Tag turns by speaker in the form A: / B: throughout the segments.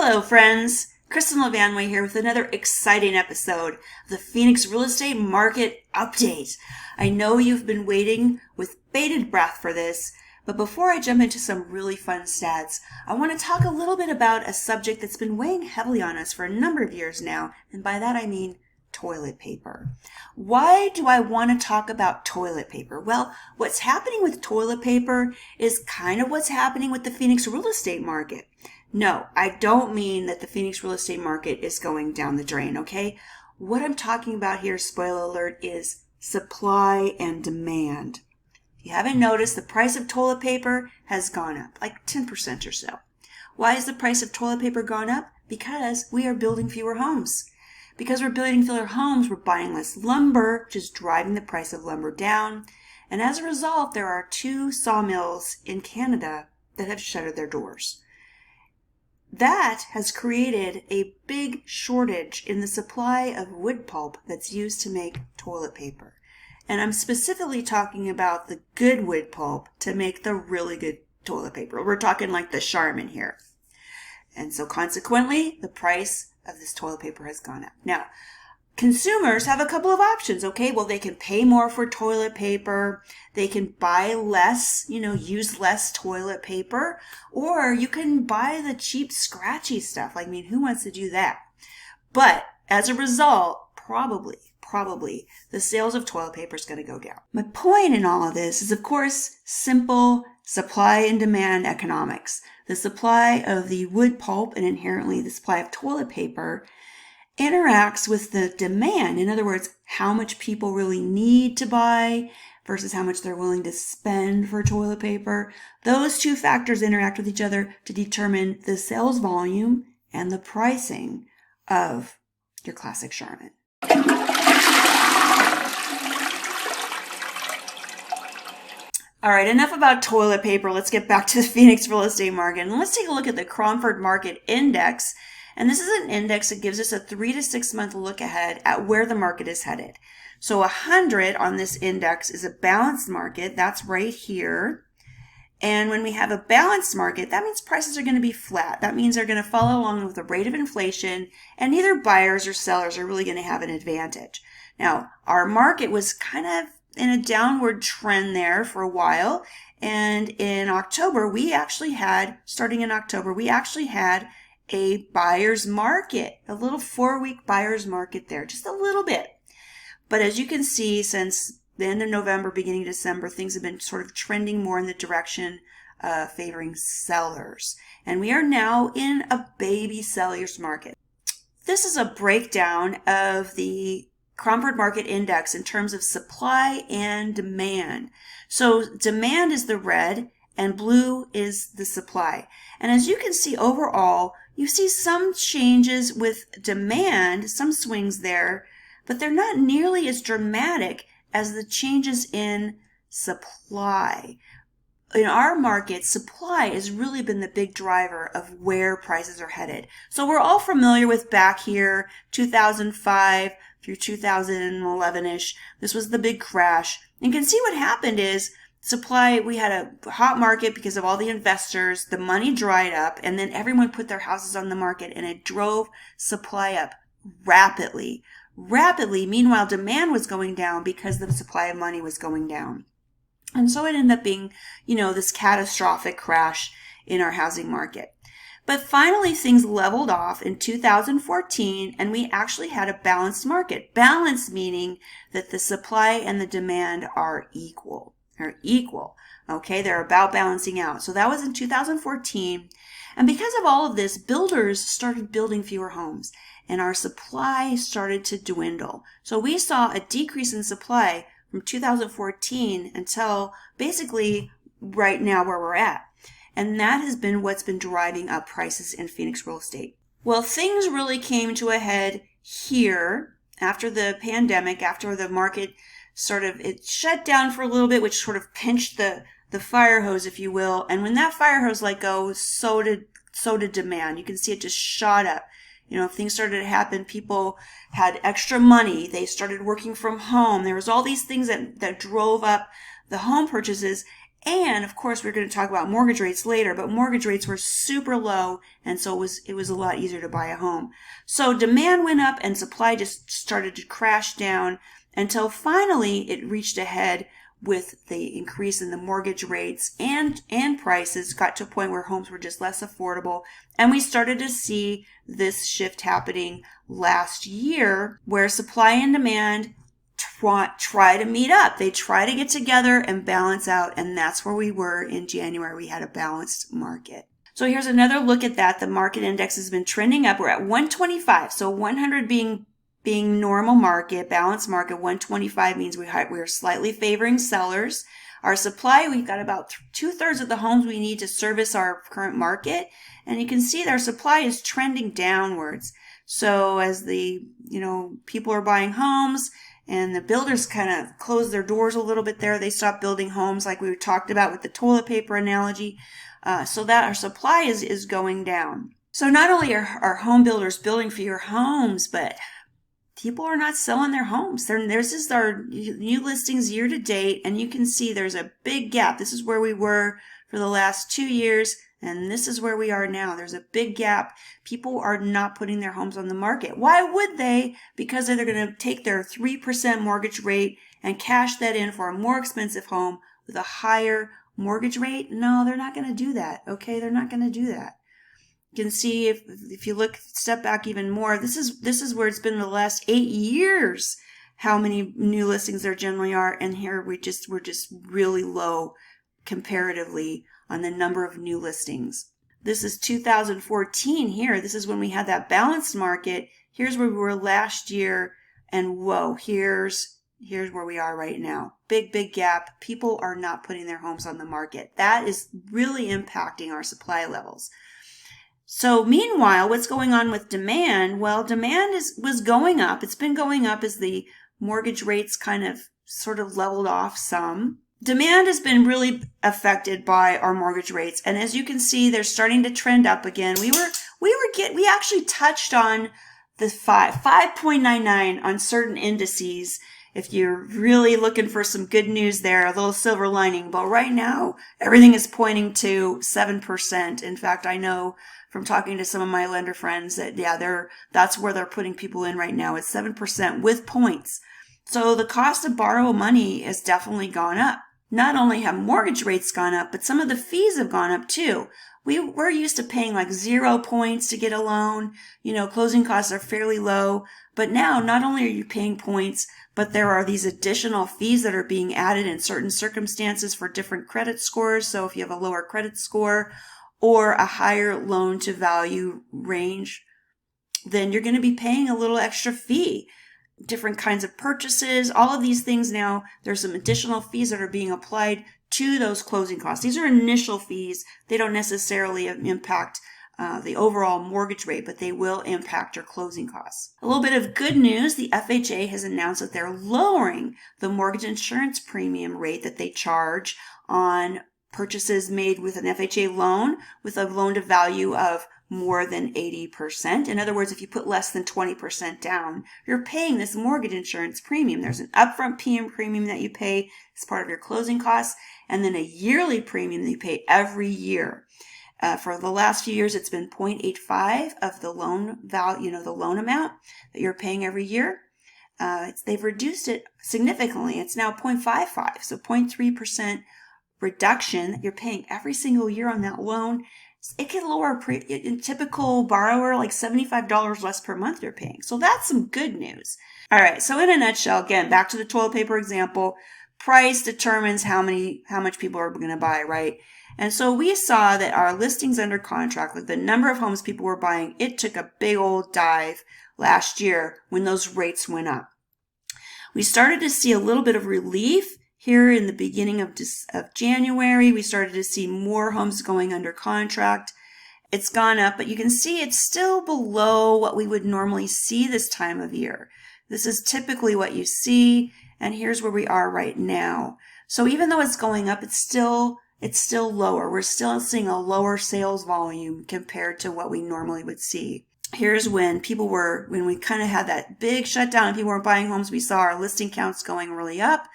A: Hello friends, Kristin La Vanway here with another exciting episode of the Phoenix Real Estate Market Update. I know you've been waiting with bated breath for this, but before I jump into some really fun stats, I want to talk a little bit about a subject that's been weighing heavily on us for a number of years now, and by that I mean toilet paper. Why do I want to talk about toilet paper? Well, what's happening with toilet paper is kind of what's happening with the Phoenix real estate market. No, I don't mean that the Phoenix real estate market is going down the drain, okay? What I'm talking about here, spoiler alert, is supply and demand. If you haven't noticed, the price of toilet paper has gone up, like 10% or so. Why has the price of toilet paper gone up? Because we are building fewer homes. Because we're building fewer homes, we're buying less lumber, which is driving the price of lumber down. And as a result, there are 2 sawmills in Canada that have shuttered their doors. That has created a big shortage in the supply of wood pulp that's used to make toilet paper. And I'm specifically talking about the good wood pulp to make the really good toilet paper. We're talking like the Charmin here. And so consequently, the price of this toilet paper has gone up. Now, consumers have a couple of options, okay? Well, they can pay more for toilet paper, they can buy less, use less toilet paper, or you can buy the cheap, scratchy stuff. Who wants to do that? But as a result, probably the sales of toilet paper is going to go down. My point in all of this is, of course, simple supply and demand economics. The supply of the wood pulp and inherently the supply of toilet paper interacts with the demand. In other words, how much people really need to buy versus how much they're willing to spend for toilet paper. Those 2 factors interact with each other to determine the sales volume and the pricing of your classic Charmin. All right, enough about toilet paper. Let's get back to the Phoenix real estate market. And let's take a look at the Cromford Market Index. And this is an index that gives us a 3 to 6 month look ahead at where the market is headed. So 100 on this index is a balanced market. That's right here. And when we have a balanced market, that means prices are going to be flat. That means they're going to follow along with the rate of inflation, and neither buyers or sellers are really going to have an advantage. Now, our market was kind of in a downward trend there for a while. And in October, starting in October, we actually had a buyer's market, a little 4-week buyer's market there, just a little bit. But as you can see, since the end of November, beginning of December, things have been sort of trending more in the direction favoring sellers. And we are now in a baby seller's market. This is a breakdown of the Cromford Market Index in terms of supply and demand. So demand is the red and blue is the supply. And as you can see overall, you see some changes with demand, some swings there, but they're not nearly as dramatic as the changes in supply. In our market, supply has really been the big driver of where prices are headed. So we're all familiar with back here, 2005 through 2011-ish. This was the big crash. You can see what happened is supply, we had a hot market because of all the investors, the money dried up, and then everyone put their houses on the market, and it drove supply up rapidly. Meanwhile, demand was going down because the supply of money was going down. And so it ended up being, this catastrophic crash in our housing market. But finally, things leveled off in 2014, and we actually had a balanced market. Balanced meaning that the supply and the demand are equal. Okay, they're about balancing out. So that was in 2014. And because of all of this, builders started building fewer homes, and our supply started to dwindle. So we saw a decrease in supply from 2014 until basically right now where we're at. And that has been what's been driving up prices in Phoenix real estate. Well, things really came to a head here after the pandemic, after the market it shut down for a little bit, which sort of pinched the fire hose, if you will. And when that fire hose let go, so did demand. You can see it just shot up. If things started to happen, people had extra money. They started working from home. There was all these things that drove up the home purchases. And of course, we're going to talk about mortgage rates later, but mortgage rates were super low, and so it was a lot easier to buy a home. So demand went up and supply just started to crash down until finally it reached a head with the increase in the mortgage rates and prices, got to a point where homes were just less affordable. And we started to see this shift happening last year where supply and demand try to meet up. They try to get together and balance out. And that's where we were in January. We had a balanced market. So here's another look at that. The market index has been trending up. We're at 125. So 100 being normal market, balanced market. 125 means we're slightly favoring sellers. Our supply, we've got about 2/3 of the homes we need to service our current market. And you can see that our supply is trending downwards. So as people are buying homes, and the builders kind of closed their doors a little bit there. They stopped building homes like we talked about with the toilet paper analogy, so that our supply is going down. So not only are home builders building fewer homes, but people are not selling their homes. This is our new listings year to date, and you can see there's a big gap. This is where we were for the last 2 years. And this is where we are now. There's a big gap. People are not putting their homes on the market. Why would they? Because they're going to take their 3% mortgage rate and cash that in for a more expensive home with a higher mortgage rate. No, they're not going to do that. Okay, they're not going to do that. You can see if you step back even more, this is where it's been the last 8 years, how many new listings there generally are. And here we're just really low comparatively on the number of new listings. This is 2014 here. This is when we had that balanced market. Here's where we were last year. And whoa, here's where we are right now. Big gap. People are not putting their homes on the market. That is really impacting our supply levels. So meanwhile, what's going on with demand? Well, demand was going up. It's been going up as the mortgage rates kind of sort of leveled off some. Demand has been really affected by our mortgage rates. And as you can see, they're starting to trend up again. We actually touched on the 5.99 on certain indices. If you're really looking for some good news there, a little silver lining. But right now, everything is pointing to 7%. In fact, I know from talking to some of my lender friends that, that's where they're putting people in right now. It's 7% with points. So the cost to borrow money has definitely gone up. Not only have mortgage rates gone up, but some of the fees have gone up too. We're used to paying like 0 points to get a loan. Closing costs are fairly low. But now, not only are you paying points, but there are these additional fees that are being added in certain circumstances for different credit scores. So if you have a lower credit score or a higher loan to value range, then you're going to be paying a little extra fee. Different kinds of purchases, all of these things now, there's some additional fees that are being applied to those closing costs. These are initial fees. They don't necessarily impact the overall mortgage rate, but they will impact your closing costs. A little bit of good news, the FHA has announced that they're lowering the mortgage insurance premium rate that they charge on purchases made with an FHA loan with a loan to value of more than 80%. In other words, if you put less than 20% down, you're paying this mortgage insurance premium. There's an upfront premium that you pay as part of your closing costs, and then a yearly premium that you pay every year. For the last few years, it's been 0.85 of the loan value, the loan amount that you're paying every year. They've reduced it significantly. It's now 0.55, so 0.3% reduction that you're paying every single year on that loan. It can lower a typical borrower like $75 less per month you're paying. So that's some good news. All right. So in a nutshell, again, back to the toilet paper example, price determines how much people are going to buy, right? And so we saw that our listings under contract, like the number of homes people were buying, it took a big old dive last year when those rates went up. We started to see a little bit of relief here in the beginning of January. We started to see more homes going under contract. It's gone up, but you can see it's still below what we would normally see this time of year. This is typically what you see, and here's where we are right now. So even though it's going up, it's still lower. We're still seeing a lower sales volume compared to what we normally would see. Here's when we kind of had that big shutdown and people weren't buying homes, we saw our listing counts going really up.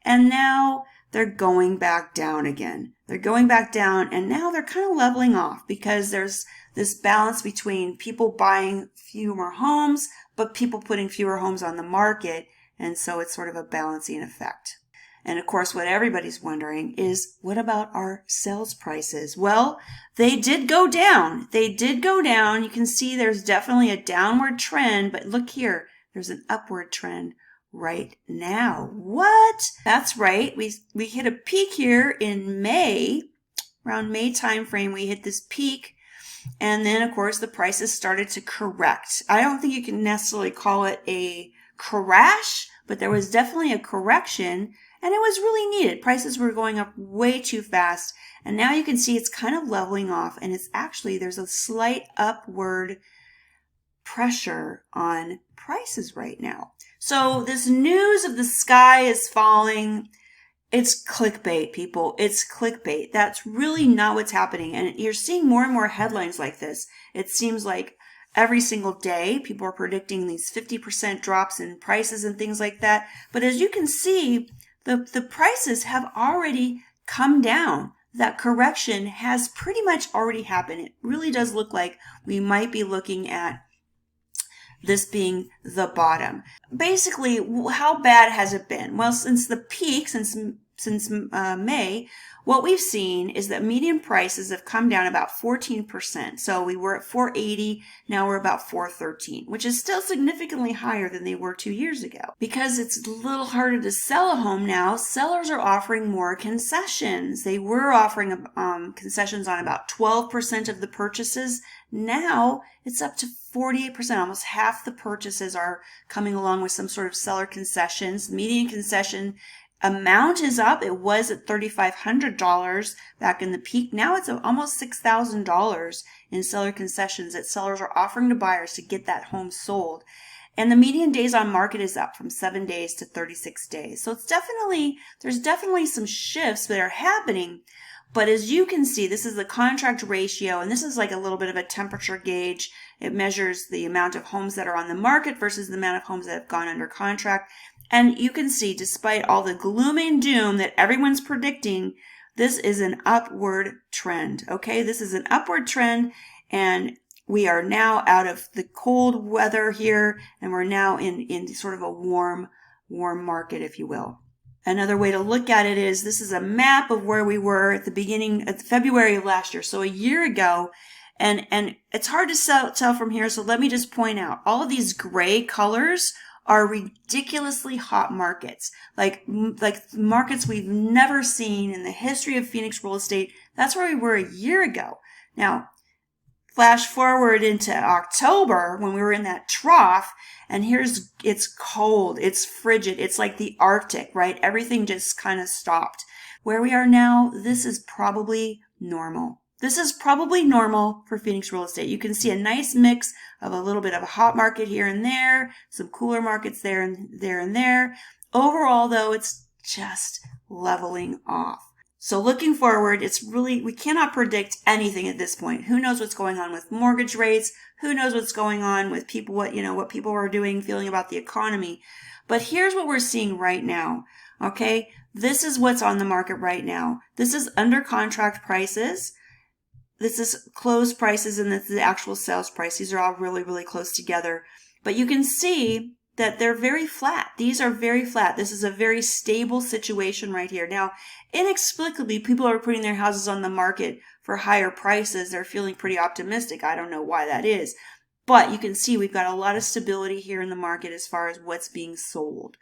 A: And now they're going back down again. They're going back down, and now they're kind of leveling off because there's this balance between people buying fewer homes, but people putting fewer homes on the market. And so it's sort of a balancing effect. And of course, what everybody's wondering is, what about our sales prices? Well, they did go down. They did go down. You can see there's definitely a downward trend, but look here, there's an upward trend right now. What? That's right. We hit a peak here in May. Around May timeframe, we hit this peak. And then, of course, the prices started to correct. I don't think you can necessarily call it a crash, but there was definitely a correction, and it was really needed. Prices were going up way too fast, and now you can see it's kind of leveling off, and it's actually, there's a slight upward pressure on prices right now. So this news of the sky is falling, it's clickbait, people. It's clickbait. That's really not what's happening. And you're seeing more and more headlines like this. It seems like every single day, people are predicting these 50% drops in prices and things like that. But as you can see, the prices have already come down. That correction has pretty much already happened. It really does look like we might be looking at this being the bottom. Basically, how bad has it been? Well, since the peak, since May, what we've seen is that median prices have come down about 14%. So we were at 480, now we're about 413, which is still significantly higher than they were 2 years ago. Because it's a little harder to sell a home now, sellers are offering more concessions. They were offering concessions on about 12% of the purchases. Now it's up to 48%. Almost half the purchases are coming along with some sort of seller concessions. The median concession amount is up. It was at $3,500 back in the peak. Now it's almost $6,000 in seller concessions that sellers are offering to buyers to get that home sold. And the median days on market is up from 7 days to 36 days. So there's definitely some shifts that are happening. But as you can see, this is the contract ratio, and this is like a little bit of a temperature gauge. It measures the amount of homes that are on the market versus the amount of homes that have gone under contract. And you can see, despite all the gloom and doom that everyone's predicting, this is an upward trend, okay? This is an upward trend, and we are now out of the cold weather here, and we're now in sort of a warm market, if you will. Another way to look at it is, this is a map of where we were at the beginning of February of last year, so a year ago. And it's hard to tell from here, so let me just point out, all of these gray colors are ridiculously hot markets, like markets we've never seen in the history of Phoenix real estate. That's where we were a year ago. Now, flash forward into October when we were in that trough, and it's cold, it's frigid, it's like the Arctic, right? Everything just kind of stopped. Where we are now, this is probably normal. This is probably normal for Phoenix real estate. You can see a nice mix of a little bit of a hot market here and there, some cooler markets there and there. Overall, though, it's just leveling off. So looking forward, we cannot predict anything at this point. Who knows what's going on with mortgage rates? Who knows what's going on with people, what people are doing, feeling about the economy. But here's what we're seeing right now. Okay. This is what's on the market right now. This is under contract prices. This is closed prices, and this is the actual sales price. These are all really, really close together. But you can see that they're very flat. These are very flat. This is a very stable situation right here. Now, inexplicably, people are putting their houses on the market for higher prices. They're feeling pretty optimistic. I don't know why that is. But you can see we've got a lot of stability here in the market as far as what's being sold.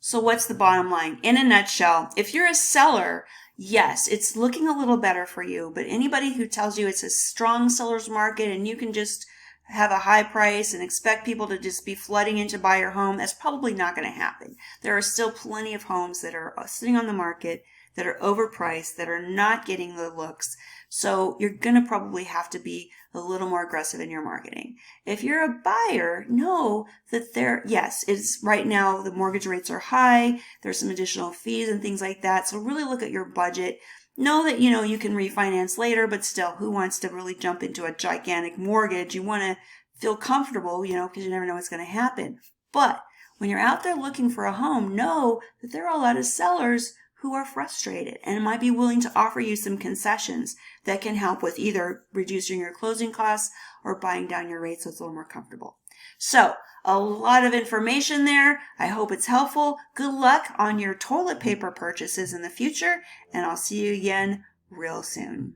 A: So what's the bottom line? In a nutshell, if you're a seller, yes, it's looking a little better for you, but anybody who tells you it's a strong seller's market and you can just have a high price and expect people to just be flooding in to buy your home, that's probably not going to happen. There are still plenty of homes that are sitting on the market that are overpriced, that are not getting the looks. So you're going to probably have to be a little more aggressive in your marketing. If you're a buyer, know that yes, it's right now the mortgage rates are high. There's some additional fees and things like that. So really look at your budget. Know that, you can refinance later, but still, who wants to really jump into a gigantic mortgage? You want to feel comfortable, because you never know what's going to happen. But when you're out there looking for a home, know that there are a lot of sellers who are frustrated and might be willing to offer you some concessions that can help with either reducing your closing costs or buying down your rates so it's a little more comfortable. So a lot of information there. I hope it's helpful. Good luck on your toilet paper purchases in the future, and I'll see you again real soon.